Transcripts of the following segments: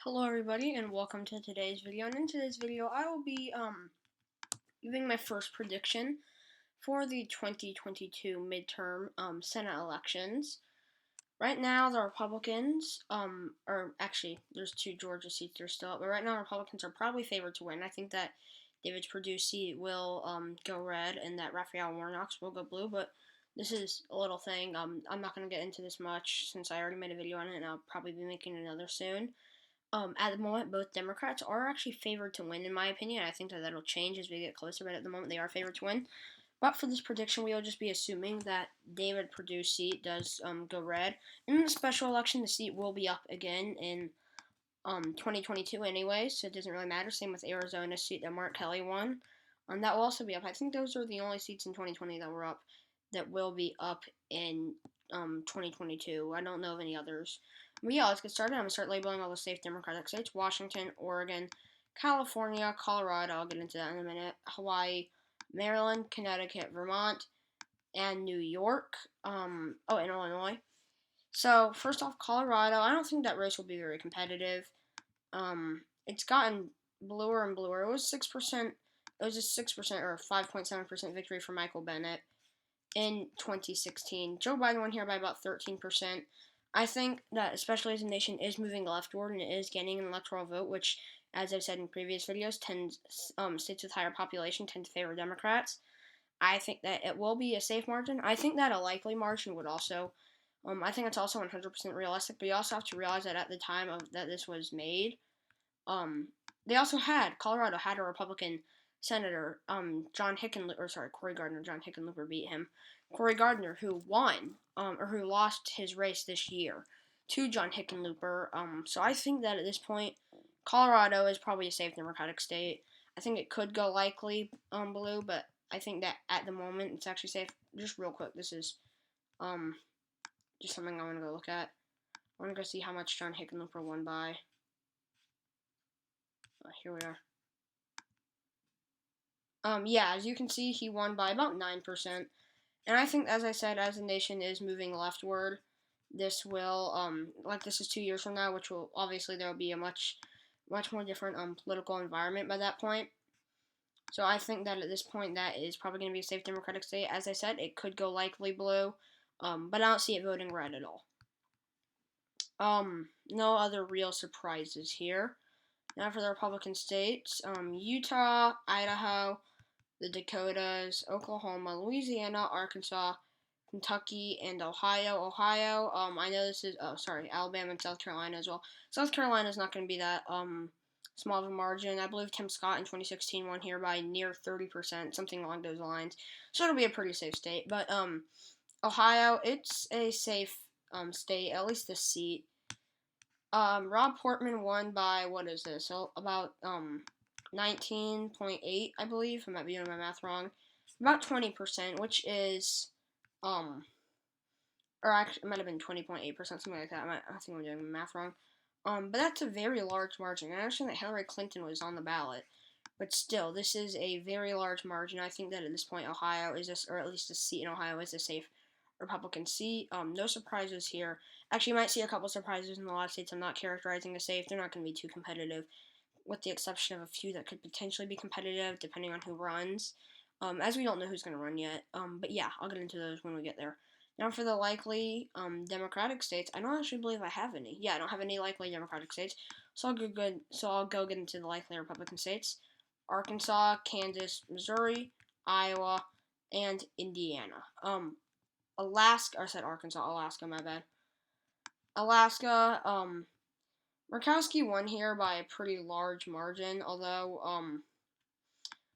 Hello everybody and welcome to today's video. And in today's video I will be giving my first prediction for the 2022 midterm Senate elections. Right now the Republicans, or actually there's two Georgia seats that are still up, but right now Republicans are probably favored to win. I think that David Perdue's seat will go red and that Raphael Warnock's will go blue, but this is a little thing. I'm not going to get into this much since I already made a video on it and I'll probably be making another soon. At the moment, both Democrats are actually favored to win, in my opinion. I think that that'll change as we get closer, but at the moment, they are favored to win. But for this prediction, we will just be assuming that David Perdue's seat does go red. In the special election, the seat will be up again in 2022 anyway, so it doesn't really matter. Same with Arizona's seat that Mark Kelly won. That will also be up. I think those are the only seats in 2020 that were up that will be up in 2022. I don't know of any others. But yeah, let's get started. I'm going to start labeling all the safe Democratic states. Washington, Oregon, California, Colorado, I'll get into that in a minute, Hawaii, Maryland, Connecticut, Vermont, and New York. And Illinois. So, first off, Colorado, I don't think that race will be very competitive. It's gotten bluer and bluer. It was 6%, it was a 6% or 5.7% victory for Michael Bennet in 2016. Joe Biden won here by about 13%. I think that, especially as the nation is moving leftward and it is gaining an electoral vote, which, as I've said in previous videos, states with higher population tend to favor Democrats. I think that it will be a safe margin. I think that a likely margin would also, I think it's also 100% realistic, but you also have to realize that at the time that this was made, Colorado had a Republican Senator, Cory Gardner. John Hickenlooper beat him. Cory Gardner, who won, who lost his race this year to John Hickenlooper. So I think that at this point, Colorado is probably a safe Democratic state. I think it could go likely blue, but I think that at the moment it's actually safe. Just real quick, this is just something I want to go look at. I want to go see how much John Hickenlooper won by. Here we are. As you can see, he won by about 9%. And I think, as I said, as the nation is moving leftward, this will, this is 2 years from now, which will, obviously, there will be a much more different, political environment by that point. So I think that at this point, that is probably going to be a safe Democratic state. As I said, it could go likely blue, but I don't see it voting red at all. No other real surprises here. Now for the Republican states, Utah, Idaho, the Dakotas, Oklahoma, Louisiana, Arkansas, Kentucky, and Ohio. I know this is, Alabama and South Carolina as well. South Carolina is not going to be that small of a margin. I believe Tim Scott in 2016 won here by near 30%, something along those lines. So it'll be a pretty safe state. But Ohio, it's a safe state, at least the seat. Rob Portman won by, about 19.8, I believe. I might be doing my math wrong. About 20%, which is, or actually, it might have been 20.8%, something like that. I think I'm doing my math wrong. But that's a very large margin. I understand that Hillary Clinton was on the ballot, but still, this is a very large margin. I think that at this point, Ohio or at least the seat in Ohio is a safe Republican seat. No surprises here. Actually, you might see a couple surprises in the last states I'm not characterizing as safe. They're not going to be too competitive, with the exception of a few that could potentially be competitive, depending on who runs. As we don't know who's going to run yet. But yeah, I'll get into those when we get there. Now for the likely Democratic states, I don't actually believe I have any. Yeah, I don't have any likely Democratic states. So I'll go get into the likely Republican states: Arkansas, Kansas, Missouri, Iowa, and Indiana. Alaska, my bad. Alaska, Murkowski won here by a pretty large margin, although,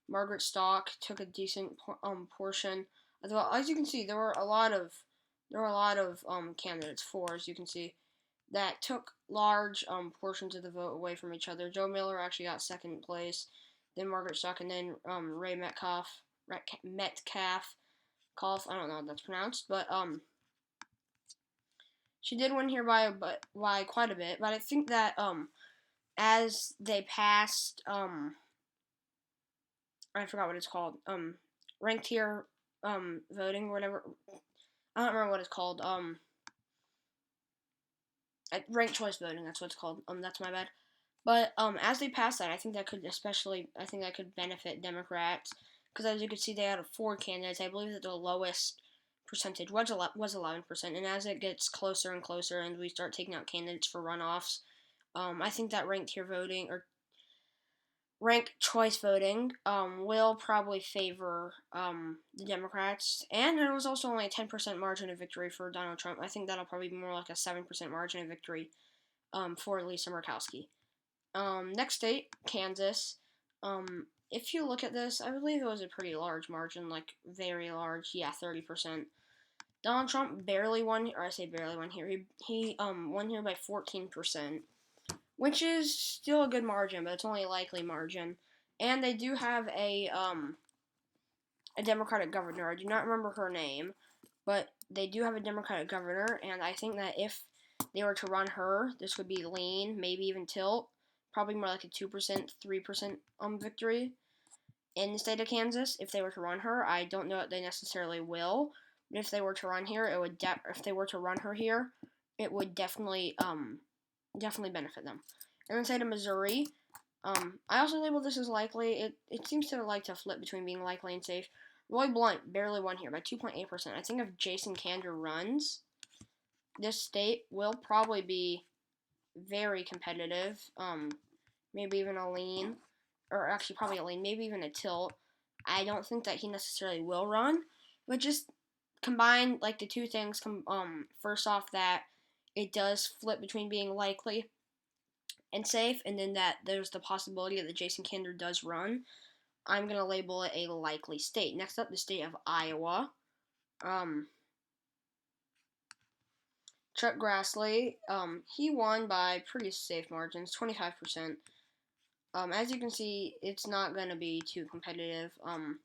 Margaret Stock took a decent, portion. As well, as you can see, there were a lot of candidates, as you can see, that took large, portions of the vote away from each other. Joe Miller actually got second place, then Margaret Stock, and then, Ray Metcalf, I don't know how that's pronounced, but, she did win here by quite a bit, but I think that as they passed I forgot what it's called, ranked tier voting or whatever. I don't remember what it's called. Ranked choice voting, that's what it's called. That's my bad. But as they pass that, I think that could benefit Democrats because as you can see, they had 4 candidates. I believe that the lowest percentage was 11%, and as it gets closer and closer, and we start taking out candidates for runoffs, I think that ranked choice voting will probably favor the Democrats. And there was also only a 10% margin of victory for Donald Trump. I think that'll probably be more like a 7% margin of victory for Lisa Murkowski. Next state, Kansas. If you look at this, I believe it was a pretty large margin, like very large. Yeah, 30%. Donald Trump barely won, or I say barely won here. He won here by 14%, which is still a good margin, but it's only a likely margin. And they do have a Democratic governor. I do not remember her name, but they do have a Democratic governor, and I think that if they were to run her, this would be lean, maybe even tilt, probably more like a 2%, 3% victory in the state of Kansas. If they were to run her, I don't know that they necessarily will, but if they were to run here, if they were to run her here, it would definitely benefit them. And then state of Missouri, I also label this as likely. It seems to like to flip between being likely and safe. Roy Blunt barely won here by 2.8%. I think if Jason Kander runs, this state will probably be very competitive. Maybe even a lean, or actually probably a lean, maybe even a tilt. I don't think that he necessarily will run, but just combine like the two things. First off, that it does flip between being likely and safe, and then that there's the possibility that Jason Kander does run. I'm gonna label it a likely state. Next up, the state of Iowa. Chuck Grassley, he won by pretty safe margins, 25%. As you can see, it's not gonna be too competitive. And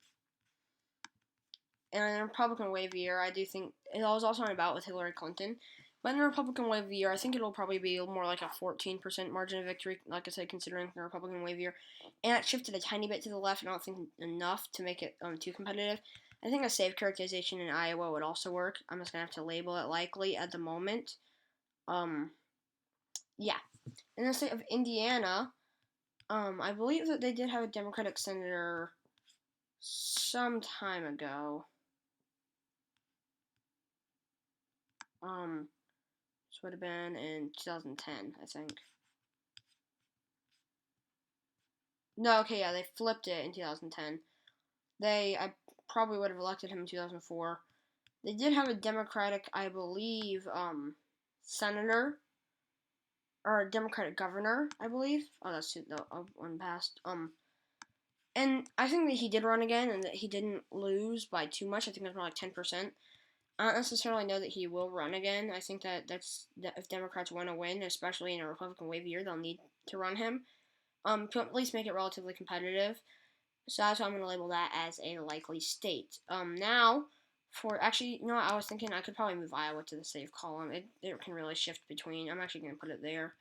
in the Republican wave year, I do think it was also on a bout with Hillary Clinton. But in the Republican wave year, I think it'll probably be more like a 14% margin of victory, like I said, considering the Republican wave year. And it shifted a tiny bit to the left, I don't think enough to make it too competitive. I think a safe characterization in Iowa would also work. I'm just going to have to label it likely at the moment. Yeah. In the state of Indiana, I believe that they did have a Democratic senator some time ago. This would have been in 2010, I think. No, okay, yeah, they flipped it in 2010. I probably would have elected him in 2004. They did have a Democratic, I believe, senator or a Democratic governor, I believe. Oh, that's the one passed. And I think that he did run again, and that he didn't lose by too much. I think it was more like 10%. I don't necessarily know that he will run again. I think that if Democrats want to win, especially in a Republican wave year, they'll need to run him. To at least make it relatively competitive. So that's why I'm going to label that as a likely state. Now, I was thinking I could probably move Iowa to the safe column. It can really shift between. I'm actually going to put it there.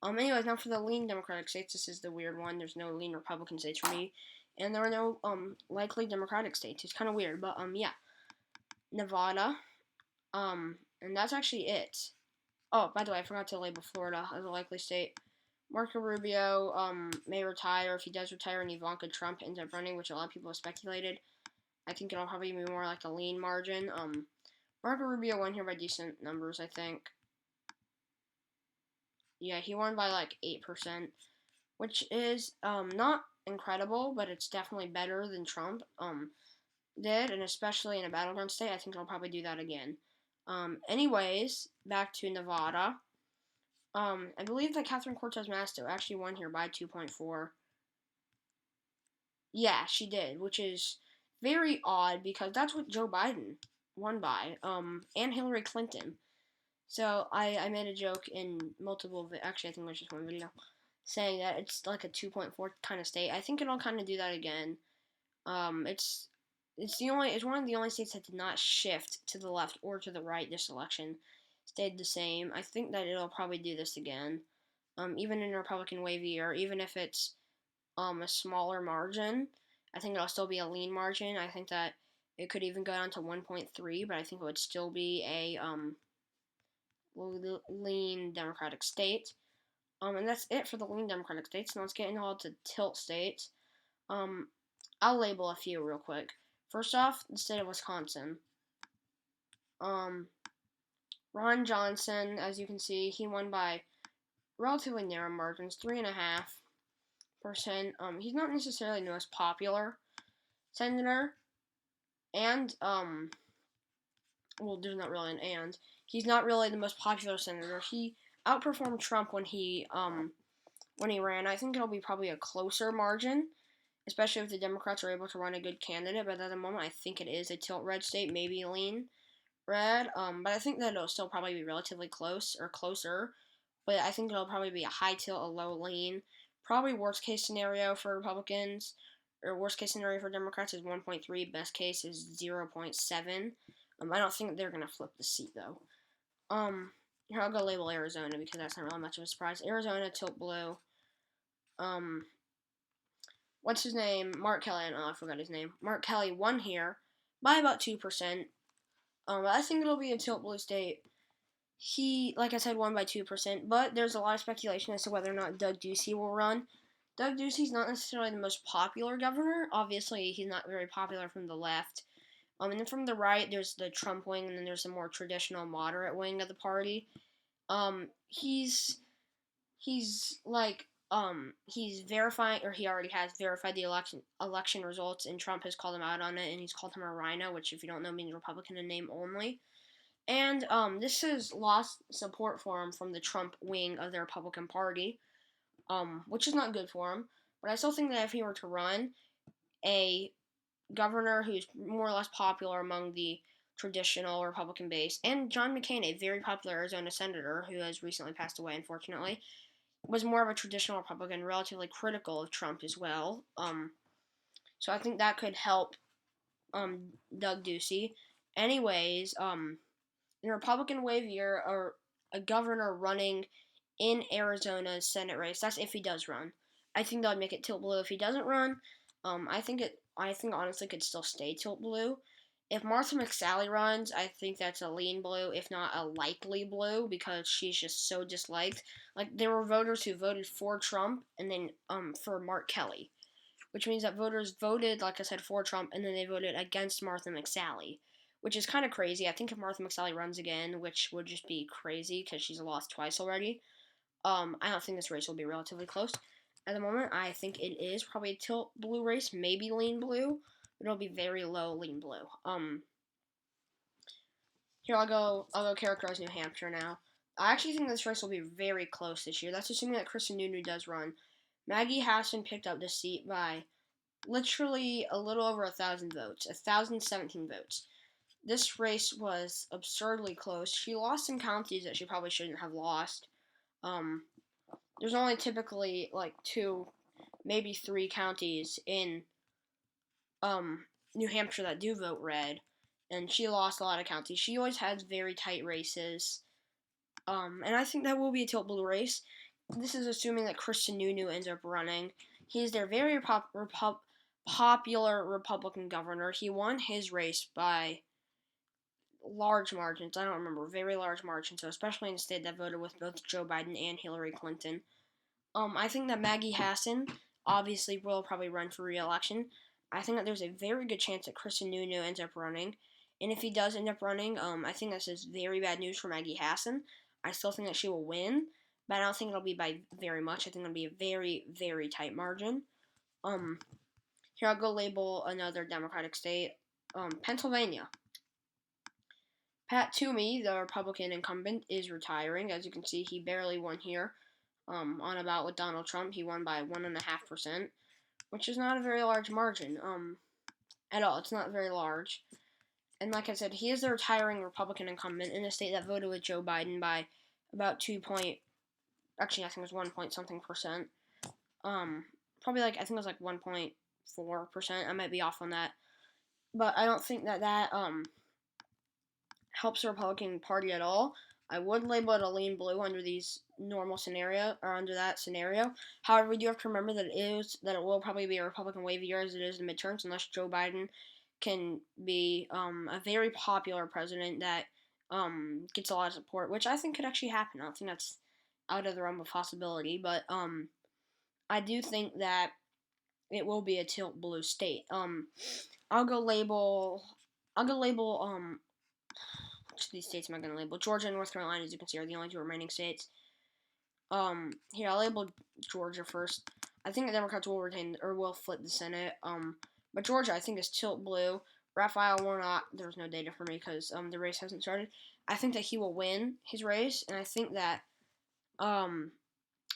Anyways, now for the lean Democratic states, this is the weird one. There's no lean Republican states for me, and there are no likely Democratic states. It's kind of weird, but yeah, Nevada, and that's actually it. Oh, by the way, I forgot to label Florida as a likely state. Marco Rubio may retire. If he does retire and Ivanka Trump ends up running, which a lot of people have speculated, I think it'll probably be more like a lean margin. Marco Rubio won here by decent numbers, I think. Yeah, he won by like 8%, which is not incredible, but it's definitely better than Trump did, and especially in a battleground state, I think he'll probably do that again. Anyways, back to Nevada. I believe that Catherine Cortez Masto actually won here by 2.4. Yeah, she did, which is very odd because that's what Joe Biden won by, and Hillary Clinton. So I made a joke in multiple, actually I think it was just one video, saying that it's like a 2.4 kind of state. I think it'll kind of do that again. It's one of the only states that did not shift to the left or to the right this election. Stayed the same. I think that it'll probably do this again. Even in a Republican wave year, even if it's a smaller margin, I think it'll still be a lean margin. I think that it could even go down to 1.3, but I think it would still be a lean Democratic state. And that's it for the lean Democratic states. Now let's get into all the tilt states. I'll label a few real quick. First off, the state of Wisconsin. Ron Johnson, as you can see, he won by relatively narrow margins, 3.5%. He's not necessarily the most popular senator, and well, there's not really an and. He's not really the most popular senator. He outperformed Trump when he ran. I think it'll be probably a closer margin, especially if the Democrats are able to run a good candidate. But at the moment, I think it is a tilt red state, maybe lean red. But I think that it'll still probably be relatively close or closer. But I think it'll probably be a high tilt, a low lean. Probably worst case scenario for Republicans, or worst case scenario for Democrats is 1.3. Best case is 0.7. I don't think they're gonna flip the seat though. Here I'll go label Arizona because that's not really much of a surprise. Arizona tilt blue. What's his name? Mark Kelly. Oh, I forgot his name. Mark Kelly won here by about 2%. I think it'll be a tilt blue state. He, like I said, won by 2%, but there's a lot of speculation as to whether or not Doug Ducey will run. Doug Ducey's not necessarily the most popular governor. Obviously, he's not very popular from the left. And then from the right, there's the Trump wing, and then there's the more traditional moderate wing of the party. He's verifying, or he already has verified the election results, and Trump has called him out on it, and he's called him a rhino, which, if you don't know, means Republican in name only. And this has lost support for him from the Trump wing of the Republican Party, which is not good for him. But I still think that if he were to run, a governor who's more or less popular among the traditional Republican base, and John McCain, a very popular Arizona senator who has recently passed away, unfortunately, was more of a traditional Republican, relatively critical of Trump as well. So I think that could help Doug Ducey. Anyways, in a Republican wave year, or a governor running in Arizona's Senate race, that's if he does run. I think that would make it tilt blue. If he doesn't run, I think honestly could still stay tilt blue. If Martha McSally runs, I think that's a lean blue, if not a likely blue, because she's just so disliked. Like, there were voters who voted for Trump and then for Mark Kelly, which means that voters voted, like I said, for Trump, and then they voted against Martha McSally, which is kind of crazy. I think if Martha McSally runs again, which would just be crazy because she's lost twice already, I don't think this race will be relatively close. At the moment, I think it is probably a tilt blue race, maybe lean blue, but it'll be very low lean blue. Here I'll go characterize New Hampshire now. I actually think this race will be very close this year. That's assuming that Kristen Nunu does run. Maggie Hassan picked up the seat by literally a little over 1,000 votes, 1,017 votes. This race was absurdly close. She lost some counties that she probably shouldn't have lost. There's only typically like 2, maybe 3 counties in New Hampshire that do vote red, and she lost a lot of counties. She always has very tight races, and I think that will be a tilt blue race. This is assuming that Kristen Nunu ends up running. He's their very popular Republican governor. He won his race by large margins. I don't remember, very large margins, so especially in a state that voted with both Joe Biden and Hillary Clinton. I think that Maggie Hassan obviously will probably run for re-election. I think that there's a very good chance that Kristen Nunu ends up running. And if he does end up running, I think this is very bad news for Maggie Hassan. I still think that she will win, but I don't think it'll be by very much. I think it'll be a very, very tight margin. Here I'll go label another Democratic state, Pennsylvania. Pat Toomey, the Republican incumbent, is retiring. As you can see, he barely won here. On about with Donald Trump, he won by 1.5%, which is not a very large margin, at all. It's not very large. And like I said, he is the retiring Republican incumbent in a state that voted with Joe Biden by about I think it was 1 point something percent. Probably I think it was 1.4%. I might be off on that. But I don't think that helps the Republican Party at all. I would label it a lean blue under that scenario. However, we do have to remember that it will probably be a Republican wave year as it is in the midterms, unless Joe Biden can be a very popular president that gets a lot of support, which I think could actually happen. I don't think that's out of the realm of possibility, but I do think that it will be a tilt blue state. I'll go label which of these states am I gonna label? Georgia and North Carolina, as you can see, are the only two remaining states. Here I'll label Georgia first. I think the Democrats will retain or will flip the Senate. But Georgia I think is tilt blue. Raphael Warnock, there's no data for me because the race hasn't started. I think that he will win his race, and I think that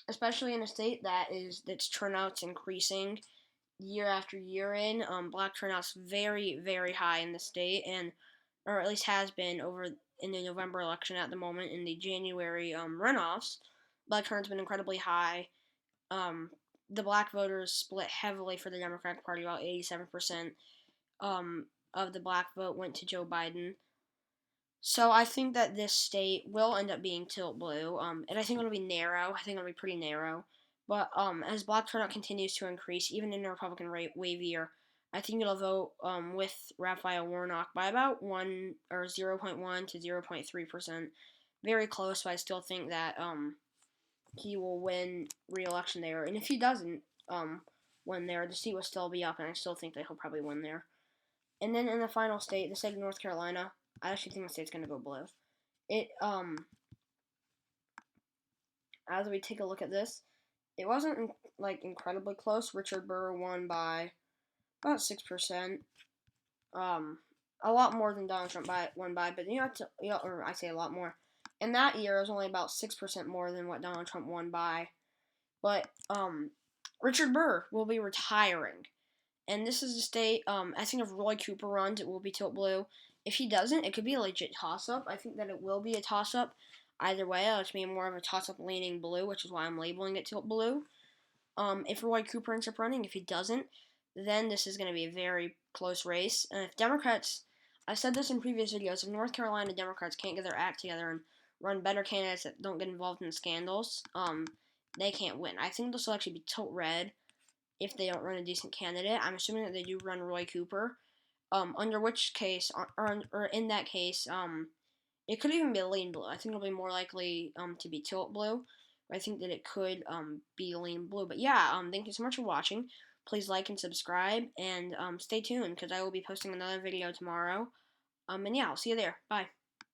especially in a state that's turnout's increasing year after year in, black turnout's very, very high in the state, and or at least has been over in the November election. At the moment in the January runoffs, black turnout's been incredibly high. The black voters split heavily for the Democratic Party. About 87% of the black vote went to Joe Biden. So I think that this state will end up being tilt blue, and I think it'll be narrow. I think it'll be pretty narrow. But as black turnout continues to increase, even in a Republican wave year, I think it'll vote with Raphael Warnock by about 0.1 to 0.3%. Very close, but I still think that he will win re-election there. And if he doesn't win there, the seat will still be up, and I still think that he'll probably win there. And then in the final state, the state of North Carolina, I actually think the state's gonna go blue. It as we take a look at this, it wasn't like incredibly close. Richard Burr won by about 6%. A lot more than Donald Trump won by, but or I say a lot more. In that year, it was only about 6% more than what Donald Trump won by. But Richard Burr will be retiring. And this is a state, I think if Roy Cooper runs, it will be tilt blue. If he doesn't, it could be a legit toss-up. I think that it will be a toss-up either way. It's be more of a toss-up leaning blue, which is why I'm labeling it tilt blue. If Roy Cooper ends up running, if he doesn't, then this is going to be a very close race. And if Democrats, I've said this in previous videos, if North Carolina Democrats can't get their act together and run better candidates that don't get involved in scandals, they can't win. I think this will actually be tilt red if they don't run a decent candidate. I'm assuming that they do run Roy Cooper. Under which case, or in that case, it could even be a lean blue. I think it'll be more likely to be tilt blue. I think that it could be lean blue. But yeah, thank you so much for watching. Please like and subscribe, and stay tuned because I will be posting another video tomorrow. And yeah, I'll see you there. Bye.